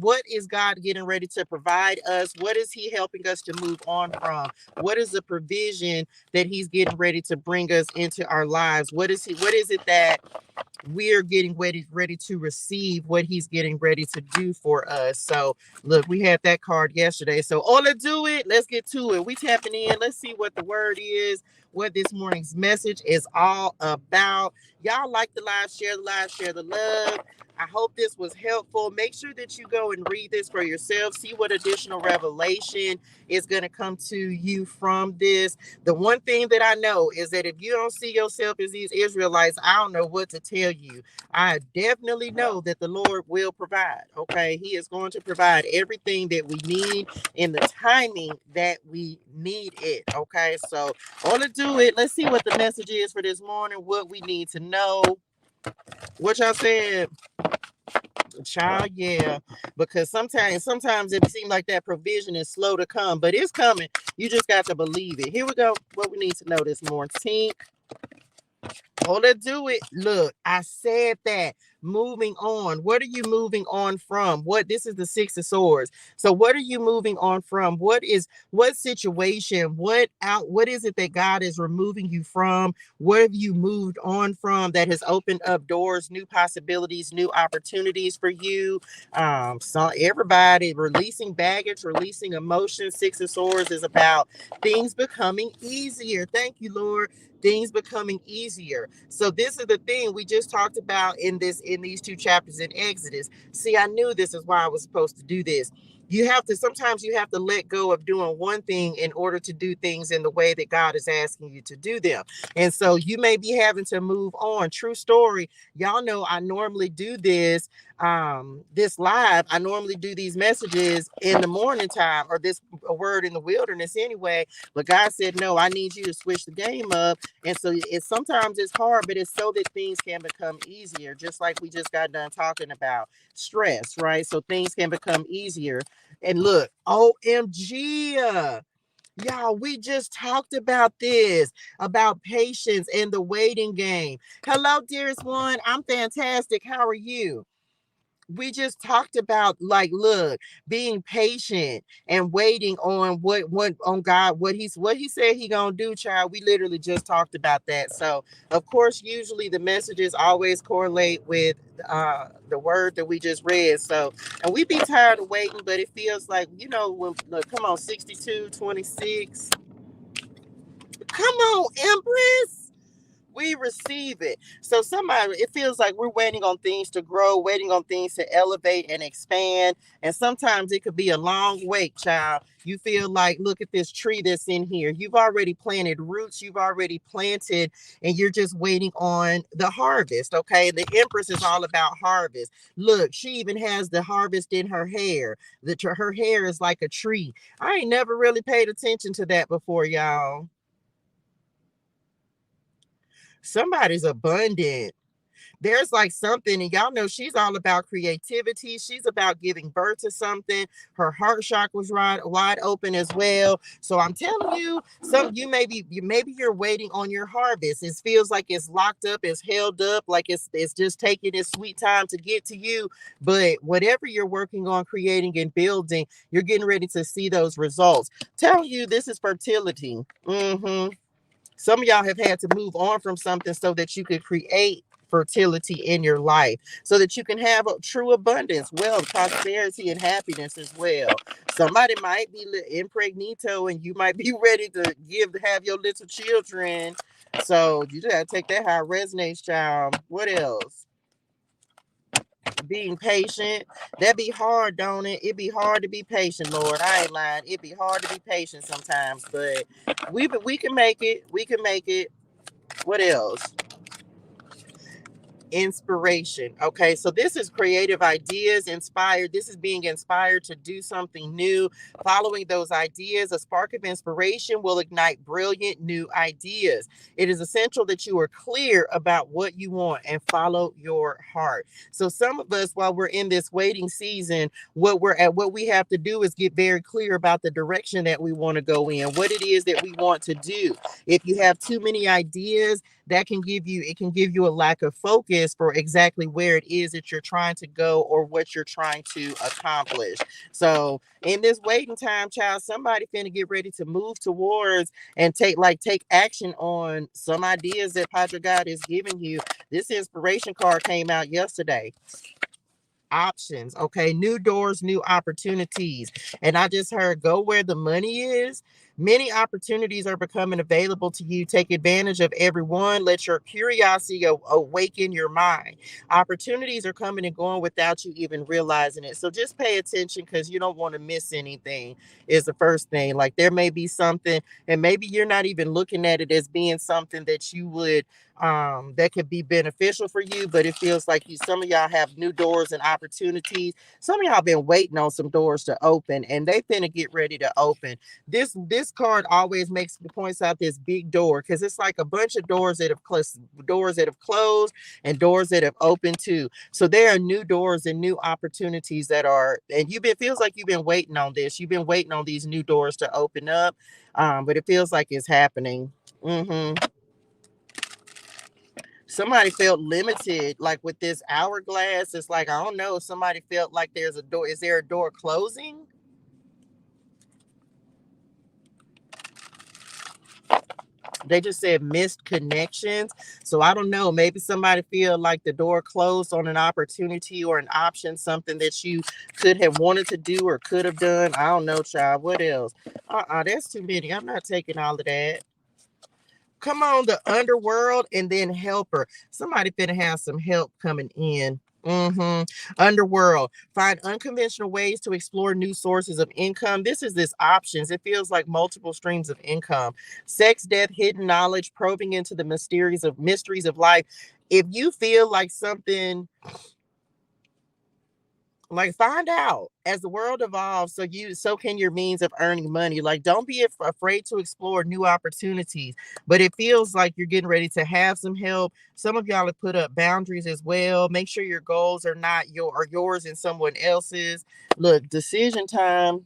what is God getting ready to provide us? What is he helping us to move on from? What is the provision that he's getting ready to bring us into our lives? What is it that we're getting ready to receive, what he's getting ready to do for us? So look, we had that card yesterday. So let's do it. Let's get to it. We tapping in. Let's see what the word is, what this morning's message is all about. Y'all like the live, share the love. I hope this was helpful. Make sure that you go and read this for yourself. See what additional revelation is going to come to you from this. The one thing that I know is that if you don't see yourself as these Israelites, I don't know what to tell you. I definitely know that the Lord will provide. Okay. He is going to provide everything that we need in the timing that we need it. Okay. So, let's do it. Let's see what the message is for this morning, what we need to know. What y'all said? Child, yeah, because sometimes it seems like that provision is slow to come, but it's coming. You just got to believe it. Here we go. What we need to know this morning. Let's do it. Look, I said that. Moving on. What are you moving on from? This is the Six of Swords. So what are you moving on from? What situation? What is it that God is removing you from? What have you moved on from that has opened up doors, new possibilities, new opportunities for you? So everybody releasing baggage, releasing emotions. Six of Swords is about things becoming easier. Thank you, Lord. Things becoming easier. So this is the thing we just talked about in these two chapters in Exodus. See, I knew this is why I was supposed to do this. Sometimes you have to let go of doing one thing in order to do things in the way that God is asking you to do them. And so you may be having to move on. True story. Y'all know I normally do this live. I normally do these messages in the morning time, or this a word in the wilderness anyway. But God said, no, I need you to switch the game up. And so sometimes it's hard, but it's so that things can become easier, just like we just got done talking about stress, right? So things can become easier. And look, OMG, y'all, we just talked about this, about patience and the waiting game. Hello, dearest one. I'm fantastic. How are you? We just talked about, like, look, being patient and waiting on what on God, what he said he gonna do, child. We literally just talked about that. So of course, usually the messages always correlate with the word that we just read. So, and we be tired of waiting, but it feels like, when, look, come on, 62:26. Come on, Empress. We receive it. So it feels like we're waiting on things to grow, waiting on things to elevate and expand. And sometimes it could be a long wait, child. You feel like, look at this tree that's in here. You've already planted roots, you've already planted, and you're just waiting on the harvest. Okay. The Empress is all about harvest. Look, she even has the harvest in her hair. Her hair is like a tree. I ain't never really paid attention to that before, y'all. Somebody's abundant. There's like something, and y'all know she's all about creativity. She's about giving birth to something. Her heart chakra's wide open as well. So I'm telling you, maybe you're waiting on your harvest. It feels like it's locked up, it's held up, like it's just taking its sweet time to get to you. But whatever you're working on, creating and building, you're getting ready to see those results. Telling you, this is fertility. Some of y'all have had to move on from something so that you could create fertility in your life, so that you can have a true abundance, wealth, prosperity, and happiness as well. Somebody might be impregnito, and you might be ready to have your little children. So you just gotta take that how it resonates, child. What else? Being patient. That be hard, don't it? It be hard to be patient, Lord. I ain't lying. It be hard to be patient sometimes, but we can make it. We can make it. What else? Inspiration. Okay, so this is creative ideas, inspired. This is being inspired to do something new. Following those ideas, a spark of inspiration will ignite brilliant new ideas. It is essential that you are clear about what you want and follow your heart. So some of us, while we're in this waiting season, what we have to do is get very clear about the direction that we want to go in, what it is that we want to do. If you have too many ideas, that can give you, it can give you a lack of focus for exactly where it is that you're trying to go or what you're trying to accomplish. So in this waiting time, child, somebody finna get ready to move towards and take action on some ideas that Padre God is giving you. This inspiration card came out yesterday. Options, okay, new doors, new opportunities. And I just heard, go where the money is. Many opportunities are becoming available to you. Take advantage of everyone. Let your curiosity awaken your mind. Opportunities are coming and going without you even realizing it. So just pay attention, because you don't want to miss anything, is the first thing. Like, there may be something, and maybe you're not even looking at it as being something that you would that could be beneficial for you, but it feels like some of y'all have new doors and opportunities. Some of y'all been waiting on some doors to open, and they finna get ready to open. This card always points out this big door, because it's like a bunch of doors that have closed and doors that have opened too. So there are new doors and new opportunities that are, and feels like you've been waiting on this. You've been waiting on these new doors to open up, but it feels like it's happening. Somebody felt limited, like with this hourglass. It's like, I don't know, somebody felt like there's a door. Is there a door closing? They just said missed connections. So I don't know, maybe somebody feel like the door closed on an opportunity or an option, something that you could have wanted to do or could have done. I don't know, child. What else? That's too many. I'm not taking all of that. Come on, the underworld, and then helper. Somebody finna have some help coming in. Underworld. Find unconventional ways to explore new sources of income. This options. It feels like multiple streams of income. Sex, death, hidden knowledge, probing into the mysteries of life. If you feel like something, like, find out as the world evolves, so can your means of earning money. Like, don't be afraid to explore new opportunities. But it feels like you're getting ready to have some help. Some of y'all have put up boundaries as well. Make sure your goals are not yours and someone else's. Look, decision time.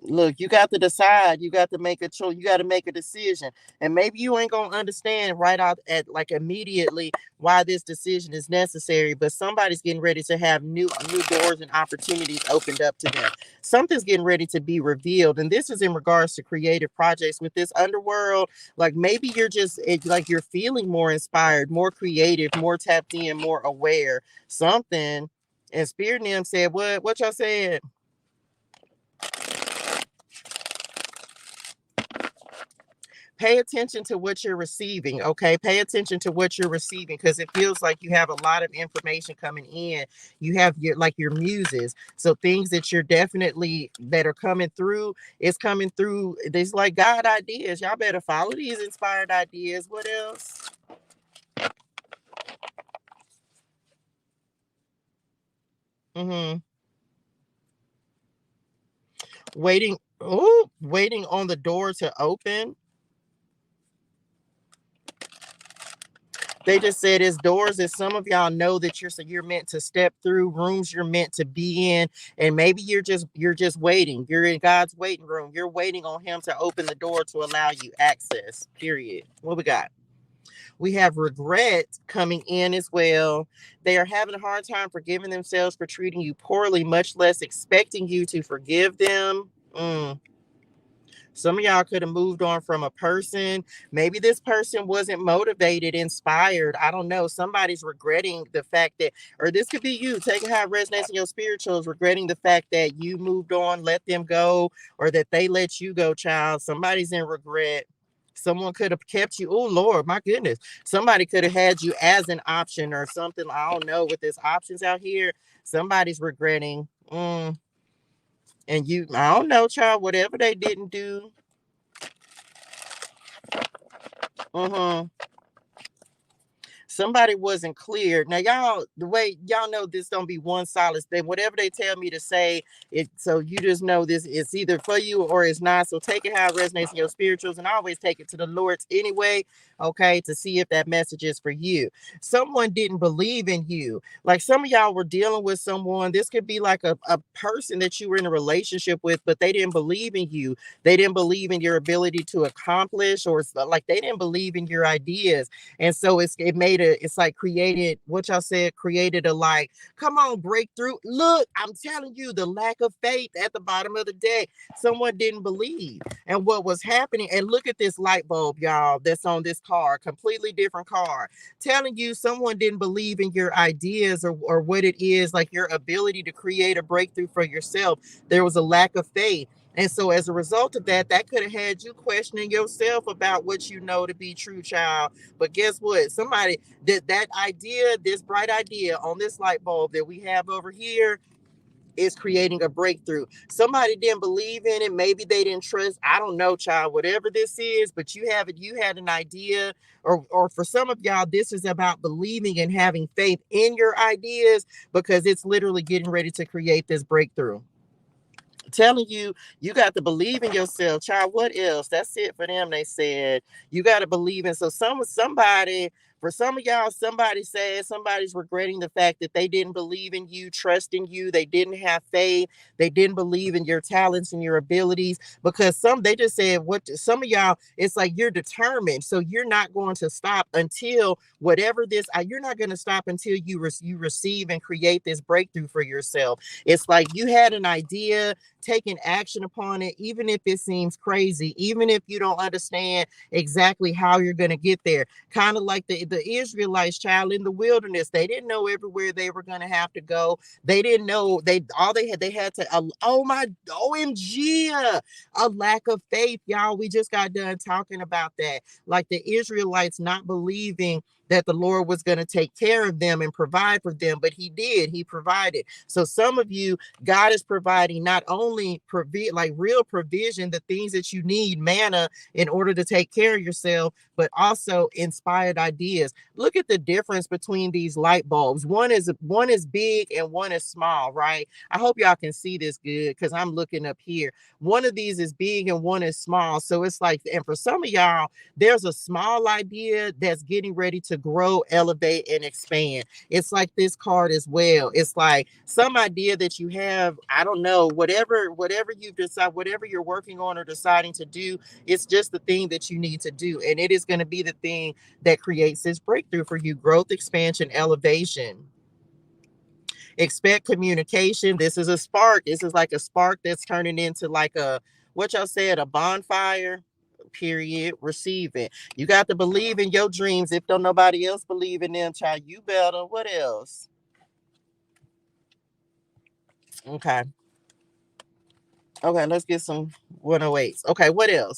Look, you got to decide. You got to make a choice. You got to make a decision. And maybe you ain't gonna understand right out at, like, immediately why this decision is necessary, but somebody's getting ready to have new doors and opportunities opened up to them. Something's getting ready to be revealed. And this is in regards to creative projects with this underworld. Like, maybe like you're feeling more inspired, more creative, more tapped in, more aware. Something. And Spirit and them said, what y'all said? Pay attention to what you're receiving. Okay, pay attention to what you're receiving, because it feels like you have a lot of information coming in. You have your muses, so things that you're definitely that are coming through. It's coming through. There's like God ideas. Y'all better follow these inspired ideas. What else? Mm-hmm. Waiting. Oh, waiting on the door to open. They just said it's doors that some of y'all know that you're meant to step through, rooms you're meant to be in, and maybe you're just waiting. You're in God's waiting room. You're waiting on Him to open the door to allow you access. Period. What we got? We have regret coming in as well. They are having a hard time forgiving themselves for treating you poorly, much less expecting you to forgive them. Some of y'all could have moved on from a person. Maybe this person wasn't motivated, inspired. I don't know. Somebody's regretting the fact that, or this could be you taking how it resonates in your spirituals, regretting the fact that you moved on, let them go, or that they let you go, child. Somebody's in regret. Someone could have kept you. Oh, Lord, my goodness. Somebody could have had you as an option or something. I don't know. With this options out here, somebody's regretting. And I don't know, child, whatever they didn't do. Somebody wasn't clear. Now, y'all, the way y'all know this don't be one solid thing. Whatever they tell me to say, it so you just know this it's either for you or it's not. So take it how it resonates in your spirituals, and always take it to the Lord's anyway, okay, to see if that message is for you. Someone didn't believe in you. Like some of y'all were dealing with someone. This could be like a person that you were in a relationship with, but they didn't believe in you. They didn't believe in your ability to accomplish, or like they didn't believe in your ideas. And so it made it's like created what y'all said, created a like, come on, breakthrough. Look, I'm telling you, the lack of faith at the bottom of the deck. Someone didn't believe. And what was happening, and look at this light bulb, y'all, that's on this card, completely different card, telling you someone didn't believe in your ideas or what it is, like your ability to create a breakthrough for yourself. There was a lack of faith. And so as a result of that, that could have had you questioning yourself about what you know to be true, child. But guess what? Somebody that idea, this bright idea on this light bulb that we have over here is creating a breakthrough. Somebody didn't believe in it. Maybe they didn't trust. I don't know, child, whatever this is, but you have it. You had an idea, or for some of y'all, this is about believing and having faith in your ideas because it's literally getting ready to create this breakthrough. Telling you, you got to believe in yourself, child. What else? That's it for them. They said you got to believe in. So somebody, for some of y'all, somebody said somebody's regretting the fact that they didn't believe in you, trust in you. They didn't have faith. They didn't believe in your talents and your abilities because they just said what some of y'all. It's like you're determined, so you're not going to stop until whatever this. You're not going to stop until you receive and create this breakthrough for yourself. It's like you had an idea, taking action upon it, even if it seems crazy, even if you don't understand exactly how you're going to get there. Kind of like the Israelites, child, in the wilderness. They didn't know everywhere they were going to have to go. They didn't know they had to, oh my, OMG, a lack of faith, y'all. We just got done talking about that. Like the Israelites not believing that the Lord was going to take care of them and provide for them, but he did. He provided. So some of you, God is providing not only like real provision, the things that you need, manna, in order to take care of yourself, but also inspired ideas. Look at the difference between these light bulbs. One is big and one is small, right? I hope y'all can see this good because I'm looking up here. One of these is big and one is small. So it's like, and for some of y'all, there's a small idea that's getting ready to grow, elevate, and expand. It's like this card as well. It's like some idea that you have, I don't know, whatever you decide, whatever you're working on or deciding to do, it's just the thing that you need to do. And it is going to be the thing that creates this breakthrough for you: growth, expansion, elevation. Expect communication. This is a spark. This is like a spark that's turning into like what y'all said, a bonfire. Period. Receive it. You got to believe in your dreams. If don't nobody else believe in them, child, you better. What else? Okay. Okay, let's get some 108s. Okay, what else?